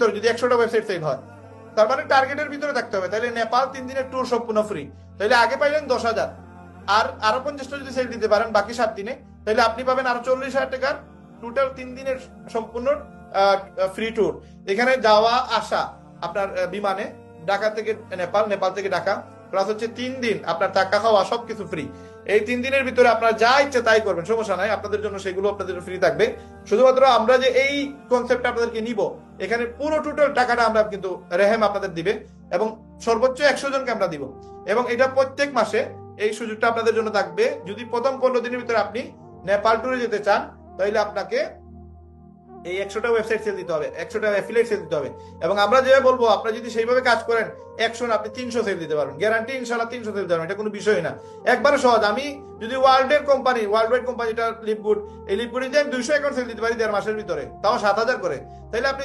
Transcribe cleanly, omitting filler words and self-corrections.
ভিতরে যদি 100টা website sell হয়, তার মানে টার্গেটের ভিতরে থাকতে হবে। তাহলে নেপাল 3 দিনের ট্যুর সম্পূর্ণ ফ্রি। তাহলে আগে পাইলেন 10,000, আর আরো 50টা যদি সেল দিতে পারেন বাকি 7 দিনে, তাহলে আপনি পাবেন আরো 40,000 টাকার টোটাল 3 দিনের সম্পূর্ণ ফ্রি ট্যুর। এখানে যাওয়া আসা আপনার বিমানে, ঢাকা থেকে নেপাল, নেপাল থেকে ঢাকা, প্লাস হচ্ছে 3 দিন আপনার থাকা খাওয়া সবকিছু ফ্রি। এই 3 দিনের ভিতরে আপনার যা ইচ্ছে তাই করবেন, সমস্যা নাই, আপনাদের জন্য সেগুলো আপনাদের ফ্রি থাকবে। শুধুমাত্র আমরা যে এই কনসেপ্ট আপনাদেরকে নিব, এখানে পুরো টোটাল টাকাটা আমরা কিন্তু রেহেম আপনাদের দিবে, এবং সর্বোচ্চ 100 জনকে আমরা দিব। এবং এটা প্রত্যেক মাসে এই সুযোগটা আপনাদের জন্য থাকবে। যদি প্রথম 15 দিনের ভিতরে আপনি নেপাল ট্যুরে যেতে চান, তাহলে আপনাকে এই 100টা ওয়েবসাইট সেল দিতে হবে, 100টা অ্যাফিলিয়েট সেল দিতে হবে। এবং আমরা যেভাবে বলবো, আপনারা যদি সেইভাবে কাজ করেন, 100 না আপনি 300 সেল দিতে পারবেন, গ্যারান্টি ইনশাআল্লাহ 300 সেল দিতে পারবেন। এটা কোনো বিষয় না, একবারে সহজ। আমি যদি ওয়ার্ল্ড ওয়াইড কোম্পানিটা লিভগুড, এই লিভগুডে যদি আমি 200 অ্যাকাউন্ট সেল দিতে পারি 1.5 মাসের ভিতরে, তাও 7,000 করে, তাহলে আপনি